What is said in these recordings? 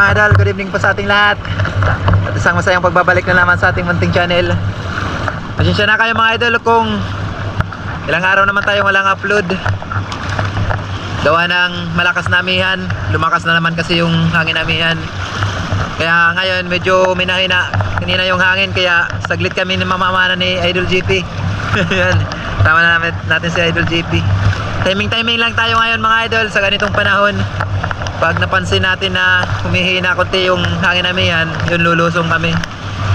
mga idol, good evening po sa ating lahat. At isang masayang pagbabalik na naman sa ating munting channel. Pasensya na kayo mga idol kung ilang araw naman tayong walang upload. Gawa ng malakas na amihan, lumakas na naman kasi yung hangin amihan. Kaya ngayon medyo minahina kanina yung hangin, kaya saglit kami mamamana ni Idol GP. Yan, tama na natin si Idol GP. Timing lang tayo ngayon mga idol sa ganitong panahon. Pag napansin natin na humihina konti yung hangin amihan, yun lulusong kami.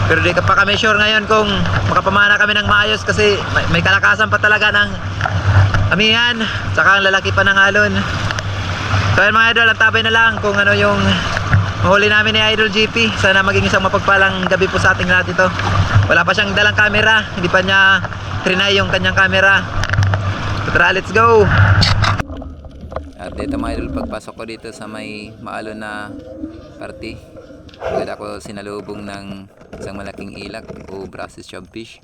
Pero di pa kami sure ngayon kung makapamana kami ng maayos kasi may kalakasan pa talaga ng amihan, saka ang lalaki pa ng alon. So yun mga idol, antabay na lang kung ano yung mahuli namin ni Idol GP. Sana maging isang mapagpalang gabi po sa ating lahat ito. Wala pa siyang dalang camera, hindi pa niya trinay yung kanyang camera. Tara, let's go! At dito mga idol, pagpasok ko dito sa may maalon na party, agad ako sinalubong ng isang malaking ilak o Brazos chubfish.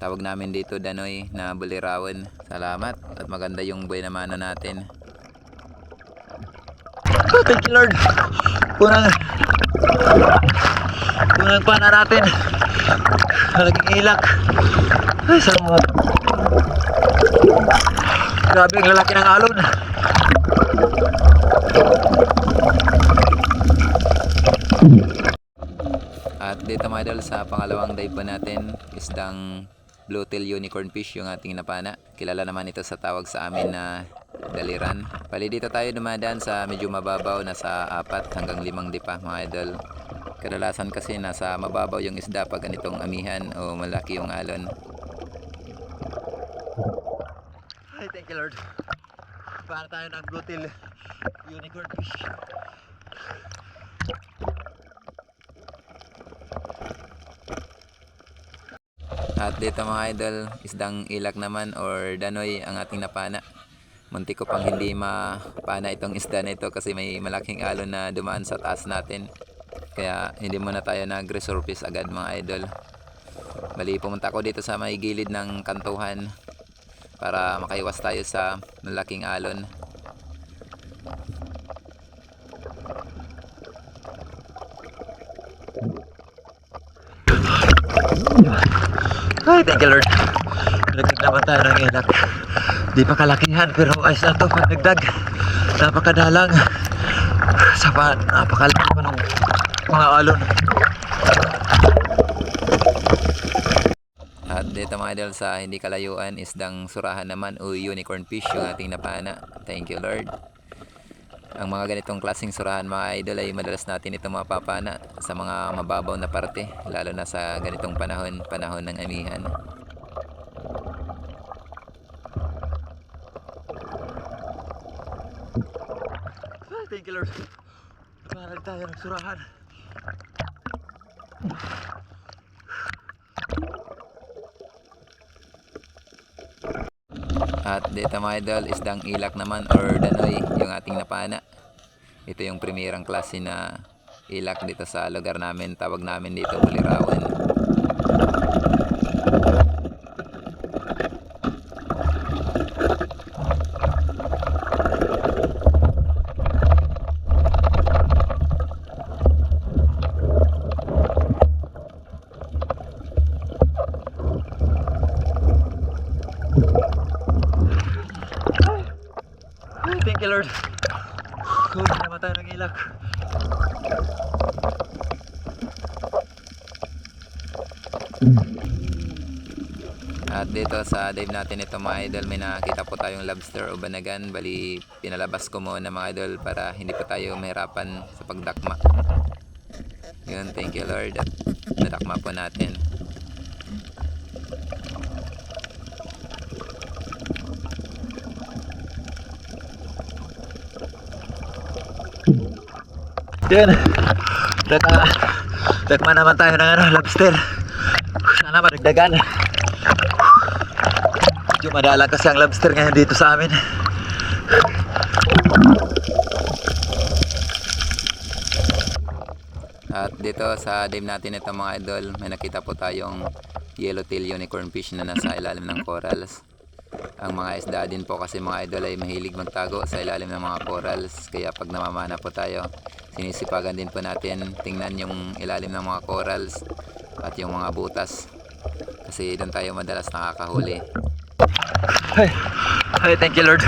Tawag namin dito danoy na bulirawan. Salamat at maganda yung buhay na mano natin. Oh, thank you Lord. Kunang pana natin. Malaking ilak. Ay, salamat. Grabe ang lalaki ng alon. At dito mga idol, sa pangalawang dive po natin, isdang bluetail unicorn fish yung ating napana. Kilala naman ito sa tawag sa amin na daliran. Bali dito tayo dumadaan sa medyo mababaw, nasa 4 hanggang 5 dipa mga idol. Kadalasan kasi nasa mababaw yung isda pag ganitong amihan o malaki yung alon. Ay, thank you Lord. Para tayo ng bluetail unicorn fish. At dito mga idol, isdang ilak naman or danoy ang ating napana. Muntik ko pang hindi mapana itong isda na ito kasi may malaking alon na dumaan sa taas natin. Kaya hindi muna tayo nag-resurface agad mga idol. Bali pumunta ko dito sa may gilid ng kantuhan para makaiwas tayo sa malaking alon. Ay, thank you Lord. Nagdag naman tayo ng ilak. Di pa kalakihan pero ayos na to pag nagdag. Napakadalang. Napakalaki pa ng mga alon. At dito mga idol, sa hindi kalayuan, isdang surahan naman o unicorn fish yung ating napana. Thank you Lord. Ang mga ganitong klaseng surahan mga idol ay madalas natin ito mapapana sa mga mababaw na parte, lalo na sa ganitong panahon ng amihan. Ay, thank you Lord. Parang tayo ng surahan. At dito mga idol, isdang ilak naman or danoy yung ating napana. Ito yung primerang klase na ilak dito sa lugar namin. Tawag namin dito bulirawan. Ay, thank you Lord. Kunin naman tayo ng ilak. At dito sa dive natin ito mga idol, may nakita po tayong lobster o banagan. Bali pinalabas ko muna mga idol para hindi pa tayo mahirapan sa pagdakma. Yun, thank you Lord, at nadakma po natin. Yan. Dakma naman tayo ng lobster. Sana madagdagan. Medyo madalang kasi ang lobster ngayon dito sa amin. At dito sa dive natin ito mga idol, may nakita po tayong yellowtail unicorn fish na nasa ilalim ng corals. Ang mga isda din po kasi mga idol ay mahilig magtago sa ilalim ng mga corals, kaya pag namamana po tayo, sinisipagan din po natin tingnan yung ilalim ng mga corals at yung mga butas kasi doon tayo madalas nakakahuli. Ay, thank you Lord.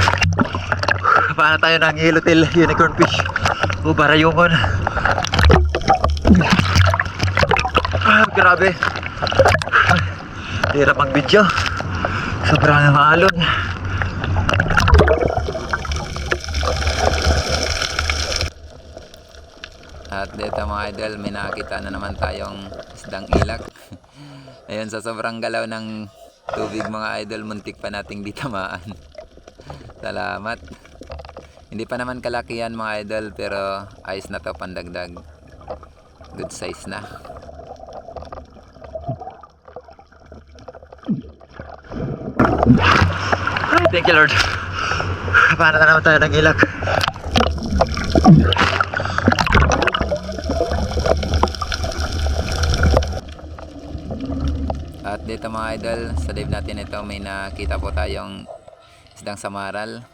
Paano tayo ng yellowtail unicorn fish o barayungon. Grabe, hirap ang video, sobrang maalon. At dito mga idol, may nakakita na naman tayong isdang ilak. Ayun, sa sobrang galaw ng tubig mga idol, muntik pa nating di tamaan. Salamat. Hindi pa naman kalakihan mga idol, pero ayos na to, pandagdag. Good size na. Ay, thank you Lord. Paano na naman tayo ng ilak. At dito mga idol, sa live natin ito may nakita po tayong isdang samaral.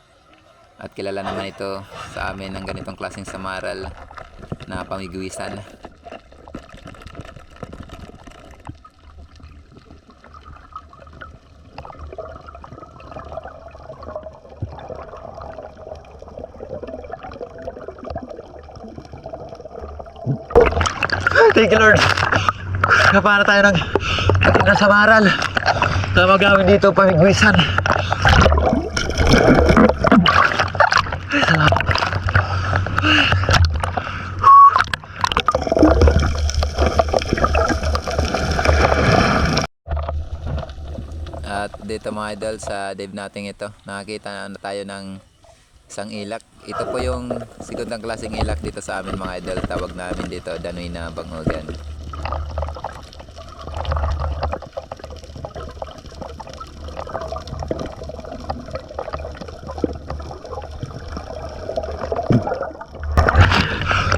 At kilala naman ito sa amin ng ganitong klaseng samaral na pamigwisan. Thank you Lord. Paano tayo ng nasa maral na magawin dito pamigwisan. Salamat. At dito mga idol, sa dive natin ito, nakakita na tayo ng isang ilak. Ito po yung segundang klaseng ilak dito sa amin mga idol. Tawag namin dito Danoy na Bangogan.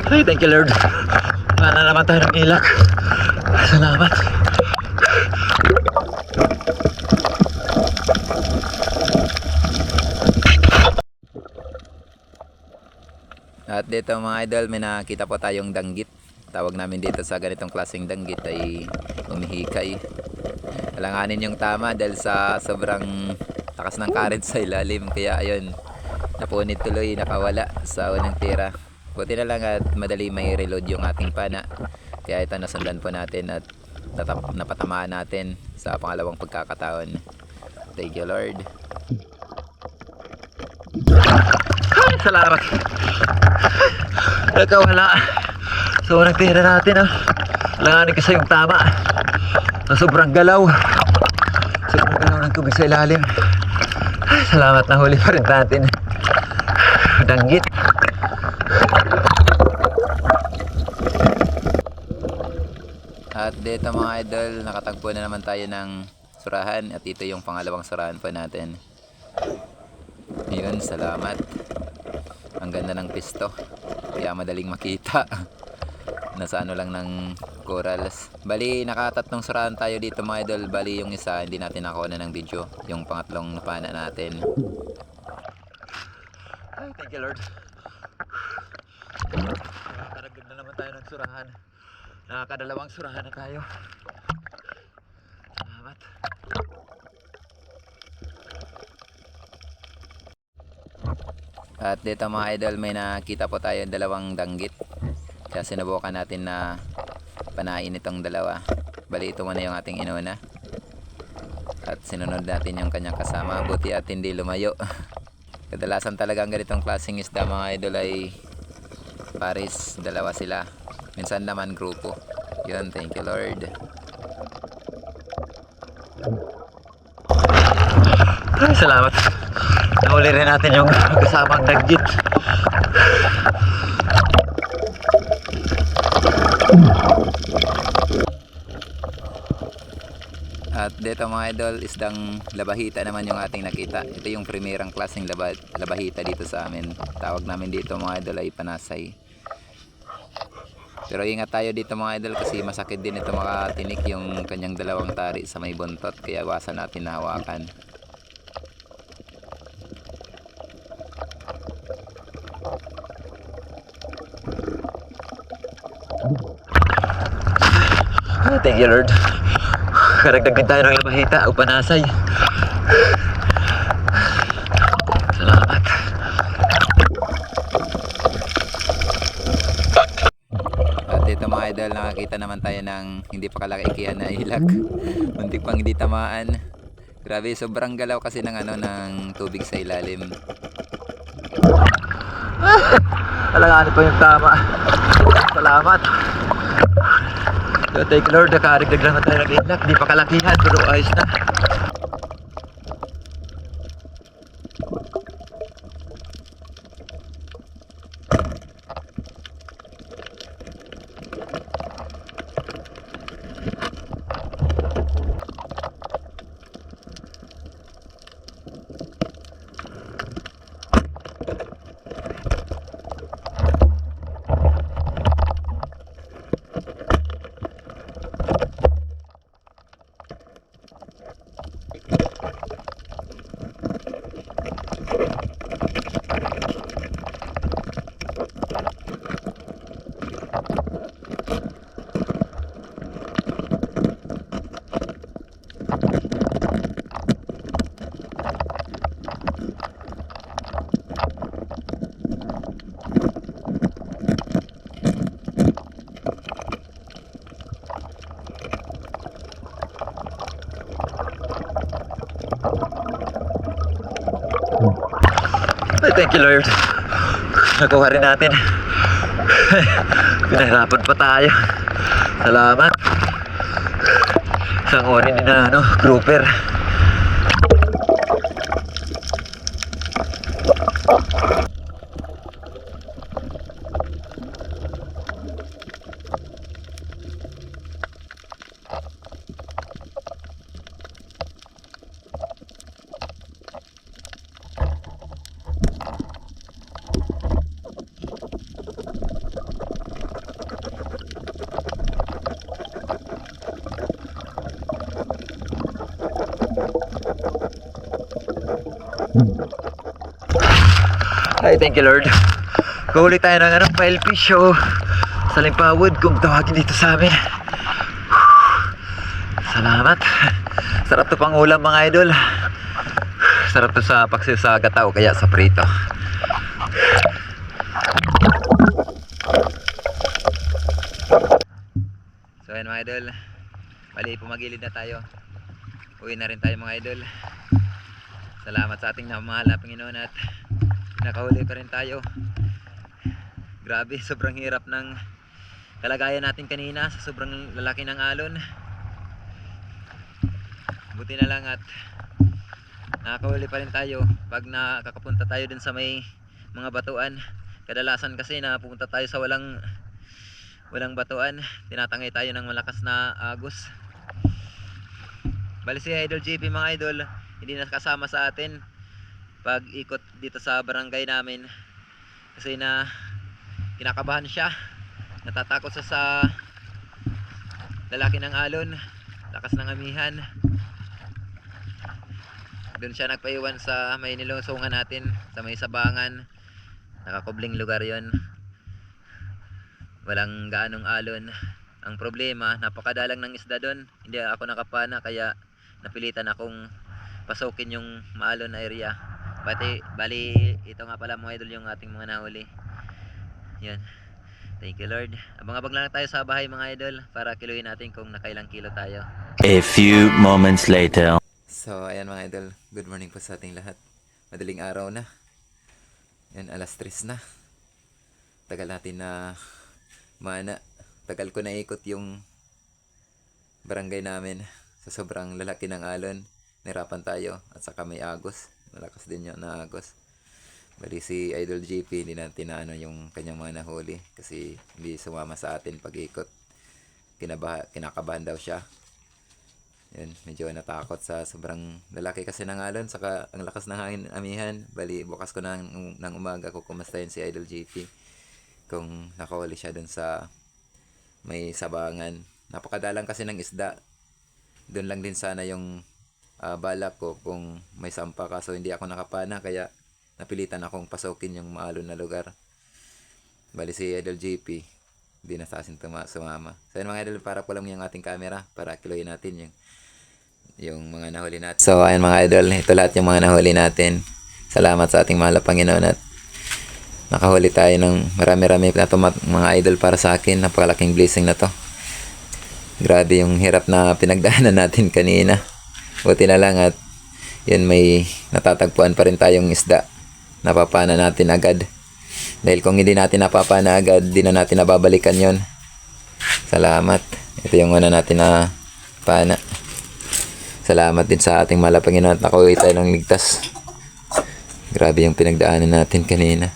Ay, thank you Lord. Paano naman tayo ng ilak. Salamat. At dito mga idol, may nakita po tayong danggit. Tawag namin dito sa ganitong klaseng danggit ay umihikay. Alanganin yung tama dahil sa sobrang takas ng current sa ilalim. Kaya ayun, napunit tuloy, nakawala sa unang tira. Buti na lang at madali may reload yung ating pana. Kaya ito nasundan po natin at napatamaan natin sa pangalawang pagkakataon. Thank you Lord. Salamat. Nagkawala. So, nagtira natin langanin kasi yung tama. Na sobrang galaw. Sobrang galaw ng tubig sa ilalim. Salamat, na huli pa rin natin. Danggit. At dito mga idol, nakatagpo na naman tayo ng surahan. At ito yung pangalawang surahan po natin. Ayun, salamat. Ang ganda ng pisto. Kaya madaling makita. Nasa ano lang ng corals. Bali, nakatatlong surahan tayo dito mga idol. Bali, yung isa hindi natin nakuha na ng video. Yung pangatlong napana natin. Ay, thank you Lord. Nakadagdag na naman tayo ng surahan. Nakakadalawang surahan na tayo. Salamat. At dito mga idol, may nakita po tayo dalawang danggit. Kaya sinubukan natin na panain itong dalawa. Bali, ito muna yung ating inuna. At sinunod natin yung kanyang kasama. Buti at hindi lumayo. Kadalasan talaga ang ganitong klaseng isda mga idol ay pares, dalawa sila. Minsan naman grupo. Yun, thank you Lord. Ay, salamat. Nahuli rin natin yung kasamang danggit. At dito mga idol, isdang labahita naman yung ating nakita. Ito yung primerang klaseng labahita dito sa amin. Tawag namin dito mga idol ay panasay. Pero ingat tayo dito mga idol kasi masakit din ito makatinik yung kanyang dalawang tari sa may buntot. Kaya iwasan natin na hawakan. Thank you, Lord. Karagdagan tayo ng labahita o panasay. Salamat. At dito mga idol, nakakita naman tayo ng hindi pa kalakihan na ilag. Muntik pang hindi tamaan. Grabe, sobrang galaw kasi ng ng tubig sa ilalim. Alanganin pa yung tama. Salamat. So, thank you, Lord. Nakaragdag naman tayo ng ilag. Di pa kalakihan pero ayos na. Ay, thank you, Lord. Nagawa rin natin. Pinahirapan pa tayo. Salamat. Isang ori din na grouper. Ay, thank you, Lord. Kuhuli tayo ng pile fish o salimpawod kung tawagin dito sa amin. Salamat. Sarap to pang ulam mga idol. Sarap to sa paksiw sa gata o kaya sa prito. So ayan mga idol, bali pumagilid na tayo. Uwi na rin tayo mga idol. Salamat sa ating namahal na Panginoon at nakahuli pa rin tayo. Grabe, sobrang hirap ng kalagayan natin kanina sa sobrang lalaki ng alon. Buti na lang at nakahuli pa rin tayo pag nakakapunta tayo dun sa may mga batuan. Kadalasan kasi napupunta tayo sa walang batuan, tinatangay tayo ng malakas na agos. Bali si Idol JP mga idol, hindi na kasama sa atin pag ikot dito sa barangay namin kasi kinakabahan siya, natatakot siya sa lalaki ng alon, lakas ng amihan. Doon siya nagpaiwan sa may nilusungan natin sa may sabangan, nakakubling lugar yon, walang gaanong alon. Ang problema, napakadalang ng isda doon, hindi ako nakapana kaya napilitan akong pasukin yung maalon na area. Bali ito nga pala mga idol yung ating mga nahuli. Yan. Thank you Lord. Abang-abang lang tayo sa bahay mga idol para kiluhin natin kung nakailang kilo tayo. A few moments later. So ayan mga idol, good morning po sa ating lahat. Madaling araw na. Yan, alas 3 na. Tagal natin na tagal ko na ikot yung barangay namin sa sobrang lalaki ng alon. Nirapan tayo at saka may agos. Malakas din yun na agos. Bali si Idol GP, hindi natin na yung kanyang mga nahuli kasi hindi sumama sa atin pag ikot. Kinakabahan daw siya. Yun, medyo natakot sa sobrang lalaki kasi ng alon, saka ang lakas ng hangin amihan. Bali bukas ko ng umaga ko kumustahin si Idol GP kung nakahuli siya dun sa may sabangan. Napakadalang kasi ng isda. Doon lang din sana yung balak ko kung may sampa, kaso hindi ako nakapana kaya napilitan akong pasukin yung maalon na lugar. Bali si Idol JP, Di na sa asin sumama. So yun mga idol, para po lang yung ating camera para kiluhin natin yung mga nahuli natin. So ayun mga idol, ito lahat yung mga nahuli natin. Salamat sa ating mahal na Panginoon at nakahuli tayo ng marami-rami na to mga idol para sa akin. Napakalaking blessing na to. Grabe yung hirap na pinagdaanan natin kanina. Buti na lang at yun, may natatagpuan pa rin tayong isda. Napapana natin agad. Dahil kung hindi natin napapana agad, di na natin nababalikan yon. Salamat. Ito yung una natin na pana. Salamat din sa ating mahal na Panginoon at nakauwi tayo ng ligtas. Grabe yung pinagdaanan natin kanina.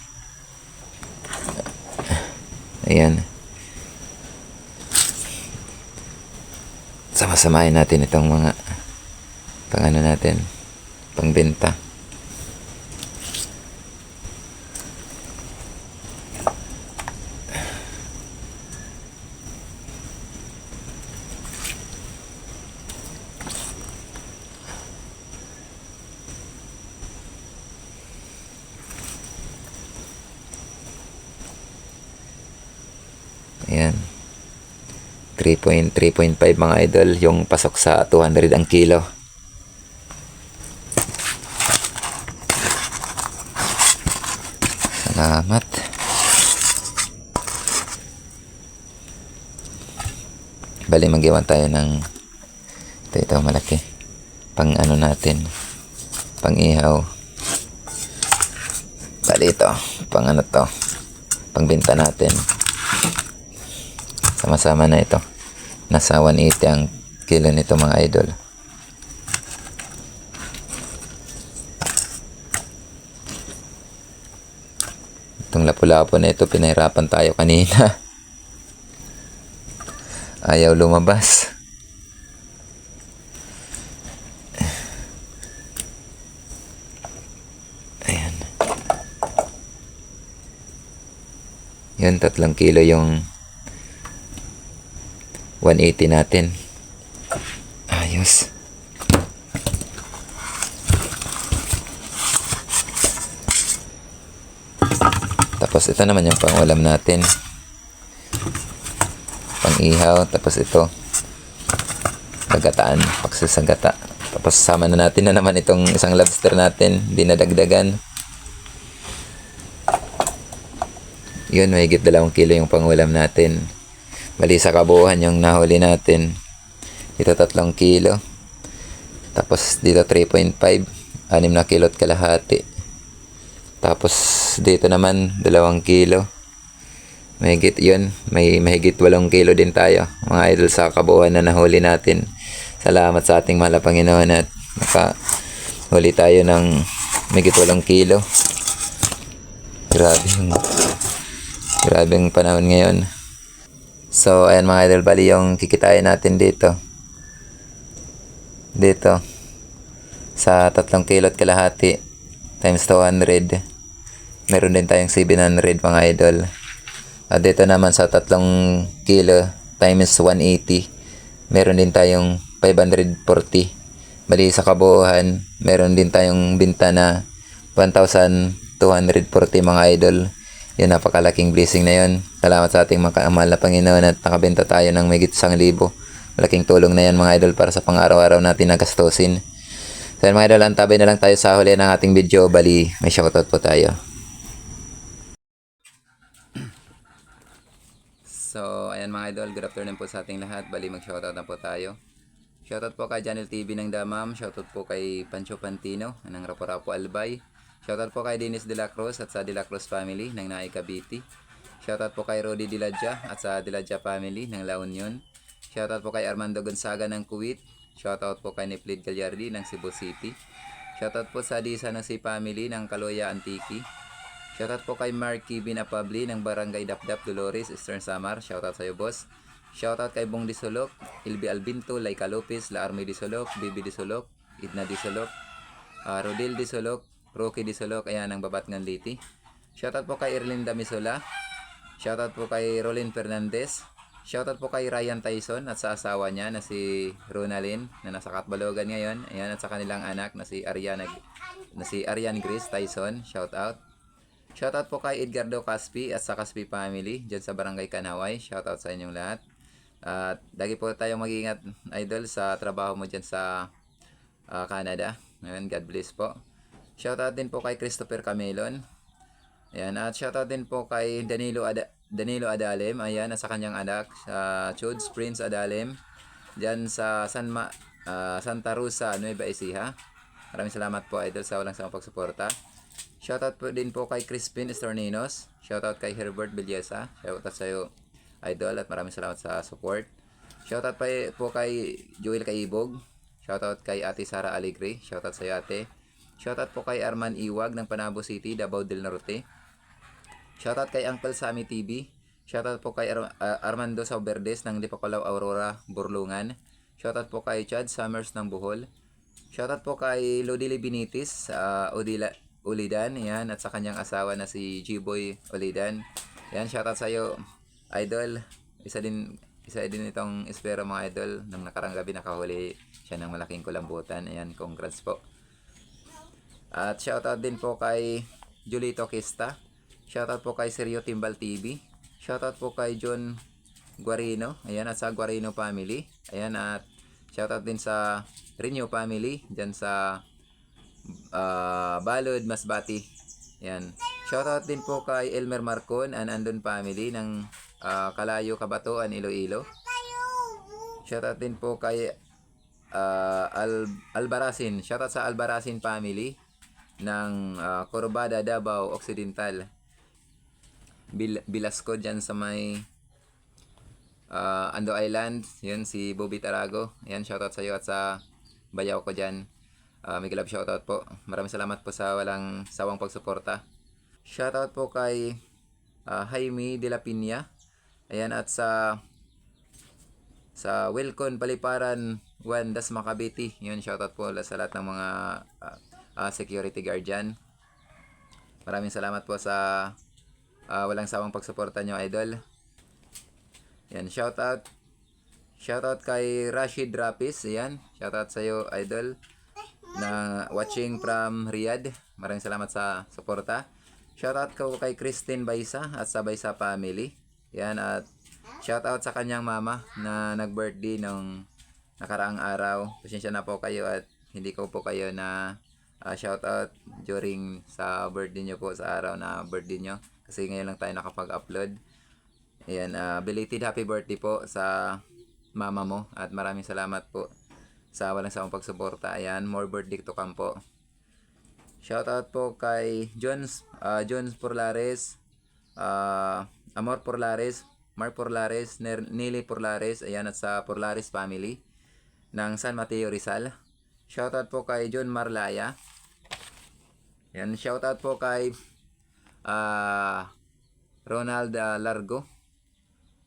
Ayan. Sama-samahin natin itong mga pangano natin, pangbenta. Ayan. 3.5 mga idol yung pasok sa 200 ang kilo. Salamat. Bali magiwan tayo ng ito malaki. Pang ano natin. Pang ihaw. Bali ito. Pang ano to. Pang benta natin. Sama-sama na ito. Nasa 180 ang kilo nito mga idol. Itong lapu-lapu na ito, pinahirapan tayo kanina. Ayaw lumabas. Ayan. Yun, 3 kilo yung 180 natin. Ayos. Tapos ito naman yung pangulam natin. Pang-ihaw. Tapos ito. Gagataan. Paksis sa gata. Tapos sama na natin na naman itong isang lobster natin. Dinadagdagan. Yun, mahigit 2 kilo yung pangulam natin. Bali sa kabuuhan yung nahuli natin. Dito 3 kilo. Tapos dito 3.5. 6 na kilo at kalahati. Tapos dito naman 2 kilo. Mahigit yun. May mahigit 8 kilo din tayo. Mga idol sa kabuuan na nahuli natin. Salamat sa ating mahal na Panginoon at nakahuli tayo ng mahigit 8 kilo. Grabe yung panahon ngayon. So, ayan mga idol, bali yung kikitain natin dito. Dito. Sa 3 kilo at kalahati times 200. Meron din tayong 700 mga idol. At dito naman sa 3 kilo times 180. Meron din tayong 540. Bali sa kabuuan, meron din tayong binta na 1,240 mga idol. Yun, napakalaking blessing na yun. Salamat sa ating mahal na Panginoon at nakabenta tayo ng mahigit 1,000. Malaking tulong na yan mga idol para sa pang-araw-araw natin na gastusin. So yan mga idol, antabay na lang tayo sa huli ng ating video. Bali, may shoutout po tayo. So, ayan mga idol, good afternoon po sa ating lahat. Bali, mag-shoutout na po tayo. Shoutout po kay Janel TV ng Damam. Shoutout po kay Pancho Pantino ng Rapo-Rapo Albay. Shoutout po kay Dennis De La Cruz at sa De La Cruz family ng Naay Cavite. Shoutout po kay Rodi Diladja at sa Diladja family ng La Union. Shoutout po kay Armando Gonzaga ng Kuwait. Shoutout po kay Neplid Gallardi ng Cebu City. Shoutout po sa Disa ng Si family ng Kaloya Antique. Shoutout po kay Mark Kibin Apabli ng Barangay Dapdap Dolores, Eastern Samar. Shoutout sa iyo boss. Shoutout kay Bong Disolok, Ilbi Albinto, Laika Lopez, La Army Disolok, Bibi Disolok, Idna Disolok, Rodel Disolok, Rocky Disolok, ayan ang Babat ng Liti. Shoutout po kay Erlinda Misola. Shoutout po kay Rolin Fernandez. Shoutout po kay Ryan Tyson at sa asawa niya na si Ronalyn na nasa Katbalogan ngayon. Ayan, at sa kanilang anak na si Arian Grace Tyson. Shoutout. Shoutout po kay Edgardo Caspi at sa Caspi family dyan sa Barangay Kanaway. Shoutout sa inyong lahat. At lagi po tayong mag-iingat, idol, sa trabaho mo dyan sa Canada. Ayan, God bless po. Shoutout din po kay Christopher Camelon. Ayan, at shoutout din po kay Danilo Adalem. Ayan, at sa kanyang anak, Chuds Prince Adalem. Dyan sa Santa Rosa, Nueva Ecija. Maraming salamat po, idol, sa walang samang pagsuporta. Shoutout po din po kay Crispin Estorninos. Shoutout kay Herbert Villesa. Shoutout sa iyo, idol, at maraming salamat sa support. Shoutout po kay Joel Kaibog. Shoutout kay Ate Sara Alegre. Shoutout sa iyo, ate. Shoutout po kay Arman Iwag ng Panabo City, Davao del Norte. Shoutout kay Uncle Sammy TV. Shoutout po kay Armando Sauberdes ng Dipakolaw Aurora, Burlungan. Shoutout po kay Chad Summers ng Bohol. Shoutout po kay Lodili Binitis, Ulidan, yan, at sa kanyang asawa na si G-Boy Ulidan. Yan, shoutout sa iyo, idol. Isa din itong espero, mga idol. Nang nakarang gabi nakahuli siya ng malaking kulambutan. Ayan, congrats po. At shoutout din po kay Julito Kista. Shoutout po kay Sergio Timbal TV. Shoutout po kay John Guarino. Ayan, at sa Guarino family. Ayan, at shoutout din sa Renew family dyan sa Balod, Masbati. Yan. Shoutout din po kay Elmer Marcon and Andon family ng Kalayo, Kabatuan, Iloilo. Shoutout din po kay Albarasin. Shoutout sa Albarasin family ng Corbada, Davao Occidental. Bilasco dyan sa may Ando Island. Yun, si Bobby Tarago. Yan, shoutout sa iyo at sa bayaw ko dyan. May love shoutout po. Maraming salamat po sa walang sawang pagsuporta. Shoutout po kay Jaime de la Piña. Ayan, at sa Wilcon Paliparan 1 Das Macabiti. Yun, shoutout po sa lahat ng mga security guard dyan. Maraming salamat po sa walang sawang pagsuporta nyo, idol. Yan, shoutout kay Rashid Rapis. Ayan, shoutout sa iyo, idol, na watching from Riyadh. Maraming salamat sa suporta. Shoutout ko kay Christine Baisa at sa Baisa family. Yan, at shoutout sa kanyang mama na nag-birthday nung nakaraang araw. Pasensya na po kayo at hindi ko po kayo na shoutout during sa birthday nyo po, sa araw na birthday nyo. Kasi ngayon lang tayo nakapag-upload. Ayan, belated happy birthday po sa mama mo. At maraming salamat po sa walang sawang pagsuporta. Ayan, more birthday to come po. Shoutout po kay Jones Porlares, Amor Porlares, Mar Porlares, Nili Porlares. Ayan, at sa Porlares family ng San Mateo, Rizal. Shoutout po kay John Marlaya. Ayan, shoutout po kay Ronald Largo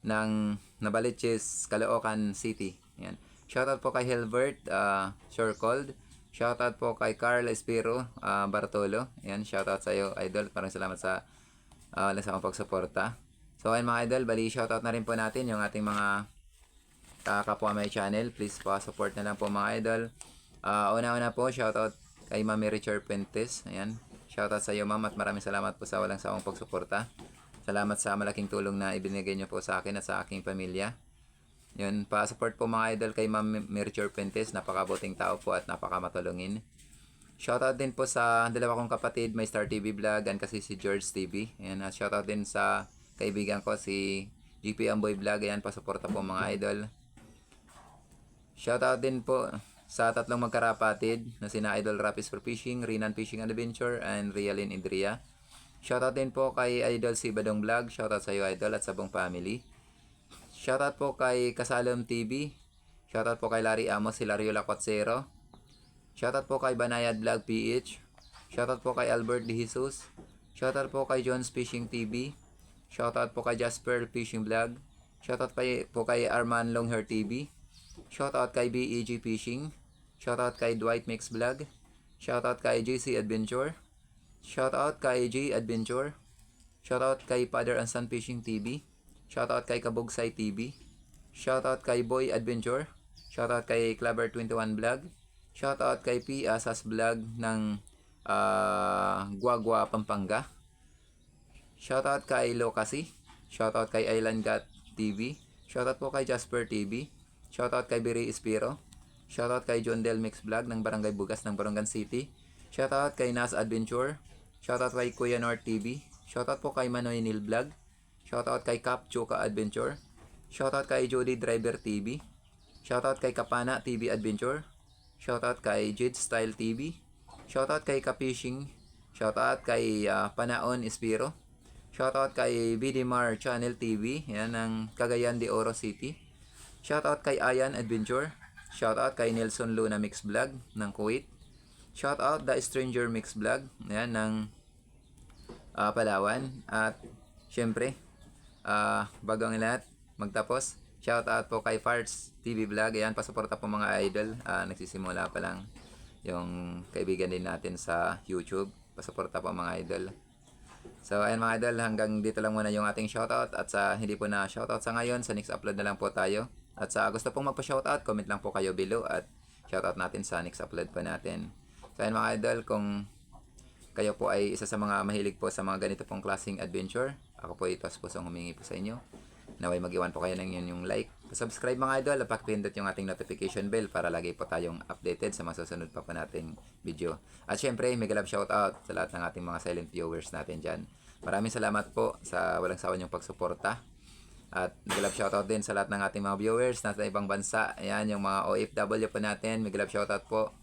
ng Nabaliches, Caloocan City. Ayan. Shoutout po kay Hilbert Sure Cold. Shoutout po kay Carl Espiro Bartolo. Ayan, shoutout sa iyo, idol. Maraming salamat sa wala sa akong pagsuporta. So ayun, mga idol, bali shoutout na rin po natin yung ating mga kapwa may channel. Please pa-support na lang po, mga idol. Una-una po, shoutout kay Mami Richard Pentes. Ayan, shoutout sa iyo, ma'am, at maraming salamat po sa walang sawang pagsuporta. Salamat sa malaking tulong na ibinigay niyo po sa akin at sa aking pamilya. Yun, pa-support po, mga idol, kay Ma'am Richard Pentes. Napakabuting tao po at napakamatulungin. Shoutout din po sa dalawa kong kapatid, may Star TV Vlog and kasi si George TV. Ayan, at shoutout din sa kaibigan ko, si GP Amboy Vlog. Ayan, pa-suporta po, mga idol. Shoutout din po sa tatlong magkarapatid na sina Idol Rapis for Fishing, Rinan Fishing and Adventure, and Rialin Idria. Shoutout din po kay Idol si Badong Vlog. Shoutout sa iyo, idol, at sa buong family. Shoutout po kay Kasalom TV. Shoutout po kay Larry Amos, Hilario Lacotsero. Shoutout po kay Banayad Vlog PH. Shoutout po kay Albert De Jesus. Shoutout po kay John's Fishing TV. Shoutout po kay Jasper Fishing Vlog. Shoutout po kay Arman Longhair TV. Shoutout kay BEG Fishing. Shoutout kay Dwight Mix Vlog. Shoutout kay JC Adventure. Shoutout kay J Adventure. Shoutout kay Father and Son Fishing TV. Shoutout kay Kabugsay TV. Shoutout kay Boy Adventure. Shoutout kay Clever21 Vlog. Shoutout kay P. Asas Vlog ng Guagua, Pampanga. Shoutout kay Locacy. Shoutout kay Island Gat TV. Shoutout po kay Jasper TV. Shoutout kay Biri Espiro. Shoutout kay John Del Mix Vlog ng Barangay Bugas ng Barangan City. Shoutout kay Nas Adventure. Shoutout kay Kuya North TV. Shoutout po kay Manoy Nil Vlog. Shoutout kay Cap Chuka Adventure. Shoutout kay Jody Driver TV. Shoutout kay Kapana TV Adventure. Shoutout kay Jade Style TV. Shoutout kay Kapishing. Shoutout kay Panaon Espiro. Shoutout kay BDMar Channel TV, yan ng Cagayan de Oro City. Shoutout kay Ayan Adventure. Shoutout kay Nelson Luna Mix Vlog ng Kuwait. Shoutout The Stranger Mix Vlog, yan ng Palawan. At syempre, bago ang lahat, magtapos, shoutout po kay Farts TV Vlog. Ayan, pasuporta po mga idol. Nagsisimula pa lang yung kaibigan din natin sa YouTube. Pasuporta po mga idol. So ayan mga idol, hanggang dito lang muna yung ating shoutout. At sa hindi po na shoutout sa ngayon, sa next upload na lang po tayo. At sa gusto pong magpa-shoutout, comment lang po kayo below at shoutout natin sa next upload po natin. So ayan mga idol, kung kayo po ay isa sa mga mahilig po sa mga ganito pong klaseng adventure, ako po ito pusong humingi po sa inyo. Naway mag-iwan po kayo ng yung like. Subscribe mga idol at pakipindot yung ating notification bell para lagi po tayong updated sa mga susunod pa po nating video. At syempre, mega love shoutout sa lahat ng ating mga silent viewers natin dyan. Maraming salamat po sa walang sawa niyong pagsuporta. At mega love shoutout din sa lahat ng ating mga viewers nasa ibang bansa. Ayan, yung mga OFW po natin. Mega love shoutout po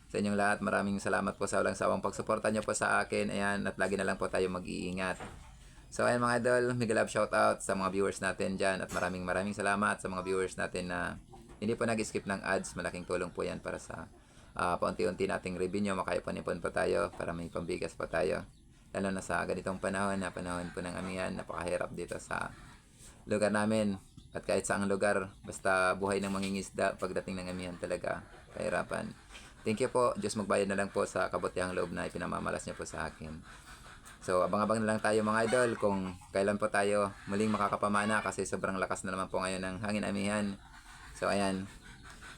sa inyong lahat. Maraming salamat po sa walang sawang pagsuporta niyo po sa akin. Ayan, at lagi na lang po tayo mag-iingat. So ayan mga idol, mega love shoutout sa mga viewers natin dyan at maraming salamat sa mga viewers natin na hindi po nag-skip ng ads. Malaking tulong po yan para sa paunti-unti nating revenue, makaipon-ipon pa tayo para may pambigas pa tayo. Lalo na sa ganitong panahon na panahon po ng amihan, napakahirap dito sa lugar namin. At kahit saang lugar, basta buhay ng mangingisda, pagdating ng amihan talaga, kahirapan. Thank you po, Diyos magbayad na lang po sa kabutihang loob na ipinamamalas niyo po sa akin. So, abang-abang na lang tayo mga idol kung kailan po tayo muling makakapamana kasi sobrang lakas na naman po ngayon ng hangin amihan. So, ayan.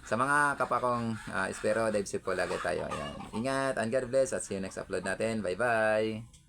Sa mga kapakong espero, dive sip po lagi tayo. Ayan. Ingat and God bless at see you next upload natin. Bye-bye!